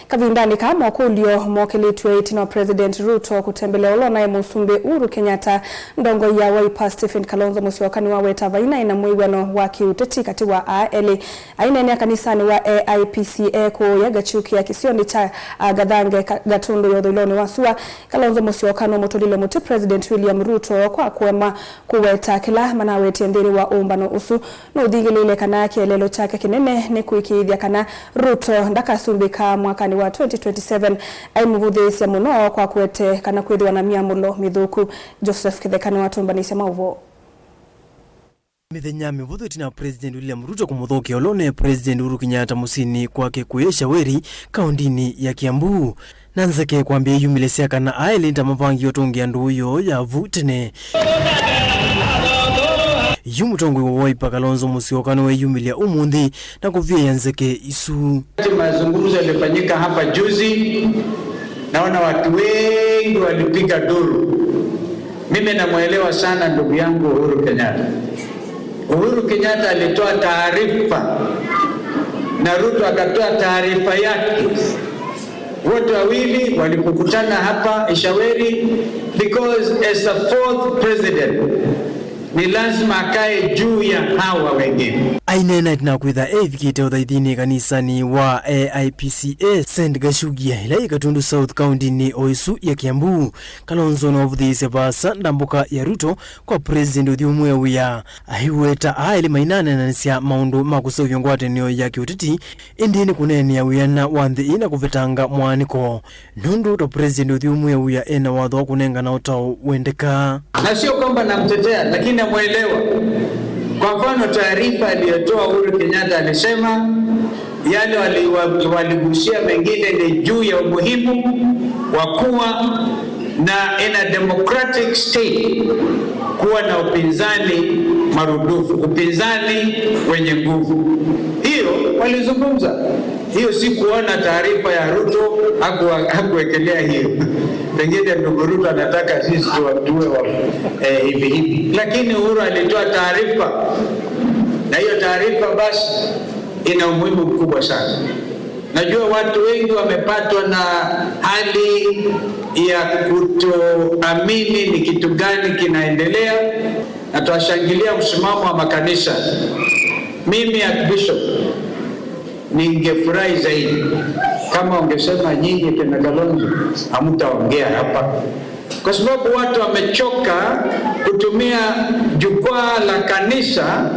Kavindani kama kulio mokelitwe itino President Ruto kutembelea olona ya Musumbe Uhuru Kenyatta ndongo ya Wiper Stephen Kalonzo Musyoka ni waweta vaina ina mwigwano wa kiuteti kati wa ALA aina ya kanisani wa AIPCA ko ya gachuki ya kisiondi cha Gathange Gatundu yodhiloni wasua Kalonzo Musyoka no motolile muti President William Ruto kwa kuwema kuweta kila manaweti endiri wa umbano usu no udhigilile kana kielelo chake kinene ni kuikidhia kana Ruto ndaka sumbika mwaka ni wa 2027 aimuvuthisi ya muno kwa kuete kana kwithiwa na miamulo mithuku. Joseph Kithekani watumbanise mauvo mithenya mivuthu tina President William Ruto kumuthokia olone President Uhuru Kenyatta musini kwake kuyesha weri kaundini ya Kiambu nanzeke kwambia yumilesea kana ailinda mavangi otungi andu uyo ya vutene Yumutongwe wa Wiper Kalonzo Musyoka no yumilia umundi na kuvia yanzeke isu. Mazungumzo yalifanyika hapa juzi, naona watu wengi walipiga duru. Mimi namuelewa sana ndugu yangu Uhuru Kenyatta. Uhuru Kenyatta alitoa taarifa na Ruto akatoa taarifa yake. Wote wawili walipokutana hapa Ishaweri because as the fourth president ni lazima akae juu ya hawa wengine. Ainena itinakwitha evikite uthaithini kanisani wa AIPCA St. Gashugia ila Gatundu South County ni oisu ya Kiambu. Kalonzo no vuthise basa ndambuka ya Ruto kwa President uthiumwe uya ahiweta aile mainane na nisia maundu makusovyo ngwate niyo ya kiutiti indini kuneni ya uyana wanthi ina kuvetanga mwaniko nundu to President uthiumwe uya ena watho kunenga na utao wendeka na sio kwamba namtetea lakini namuelewa. Kwa mfano taarifa aliyotoa Uhuru Kenyatta alisema yale waligusia mengine ni juu ya umuhimu wa kuwa na in a democratic state kuwa na upinzani marudufu, upinzani wenye nguvu. Hiyo walizungumza. Hiyo si kuona taarifa ya Ruto hakuwekelea hiyo. Pengine ndugu Ruto anataka sisi tuwe hivi. Lakini Uhuru alitoa taarifa. Na hiyo taarifa basi ina umuhimu mkubwa sana. Najua watu wengi wamepatwa na hali ya kutoamini ni kitu gani kinaendelea. Na tuwashangilia msimamo wa makanisa. Mimi Archbishop ningefurahi zaidi kama ungesema nyinyi kina Kalonzo hamtaongea hapa, kwa sababu watu wamechoka kutumia jukwaa la kanisa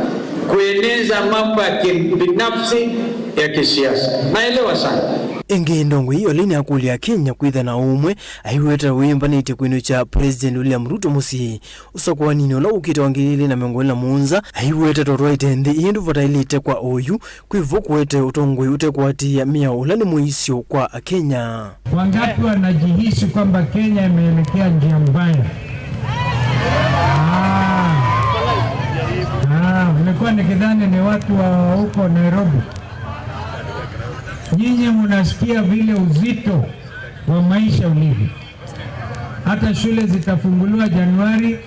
kueneza mambo ya kibinafsi ya kisiasa. Naelewa sana. Enge ndongo hiyo lini akulia Kenya kwitha na umwe aiweta wimbanite kwino cha President William Ruto musi usakwa nini ola ukita wangilile na miongoni na muunza aiweta torwa itendi indu vatailite kwa oyu kwivo kuwete utongwe ute kuwatia mia ulani muisio kwa Kenya. Wangapi wanajihisi kwamba Kenya imeelekea njia mbaya? Nilikuwa nikidhani ni watu wa huko Nairobi. Nyinyi mnasikia vile uzito wa maisha ulivyo. Hata shule zitafunguliwa Januari,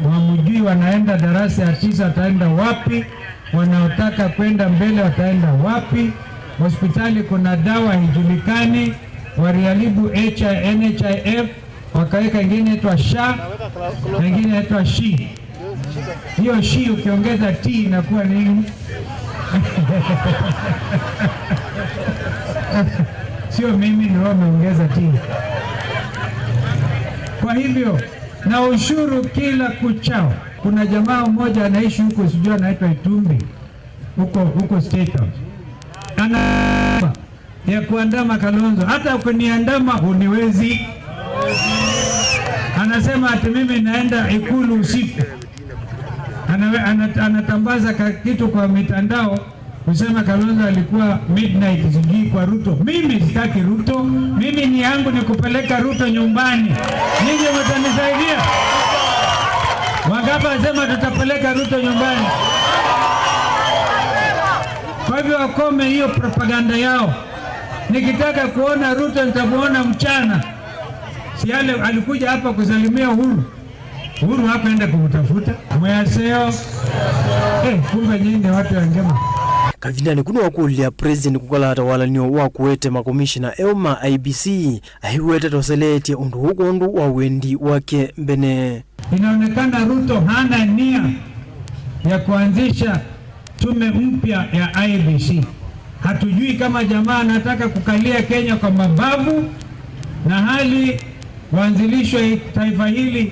hamjui wanaenda darasa ya 9 wataenda wapi, wanaotaka kwenda mbele wataenda wapi. Hospitali kuna dawa hijulikani, waliharibu NHIF, wakaweka ingine inaitwa SHA, na ingine inaitwa SHI. Hiyo SHI ukiongeza T inakuwa nini? Sio mimi ndio wameongeza T. Kwa hivyo na ushuru kila kuchao. Kuna jamaa mmoja anaishi huko sijui anaitwa Itumbi huko State House. Ana ya kuandama Kalonzo, hata ukiniandama huniwezi. Anasema ati mimi naenda Ikulu usiku. Anatambaza kitu kwa mitandao kusema Kalonzo alikuwa midnight sijui kwa Ruto. Mimi sitaki Ruto. Mimi ni yangu ni kupeleka Ruto nyumbani. Ninyi mtanisaidia? Wangapi wasema tutapeleka Ruto nyumbani? Kwa hivyo wakome hiyo propaganda yao. Nikitaka kuona Ruto nitamuona mchana. Si yale alikuja hapa kusalimia Uhuru. Uhuru hapa enda kumtafuta. Mwaseo. Kumbe nyinyi watu wangema. kavindani kuno wakulia president kukala atawalanio wa kuwete makomishina eoma IBC ahiwete toseleti undu hukondu wa wendi wake mbene. Inaonekana Ruto hana nia ya kuanzisha tume mpya ya IBC. Hatujui kama jamaa anataka kukalia Kenya kwa mabavu, na hali waanzilishwe taifa hili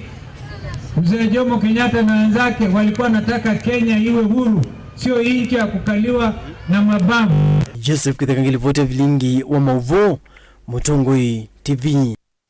Mzee Jomo Kenyatta na wenzake walikuwa nataka Kenya iwe huru, sio nchi ya kukaliwa na mabavu. Joseph Kithekangili, Vote Vilingi wa Mauvo, Mutongoi TV.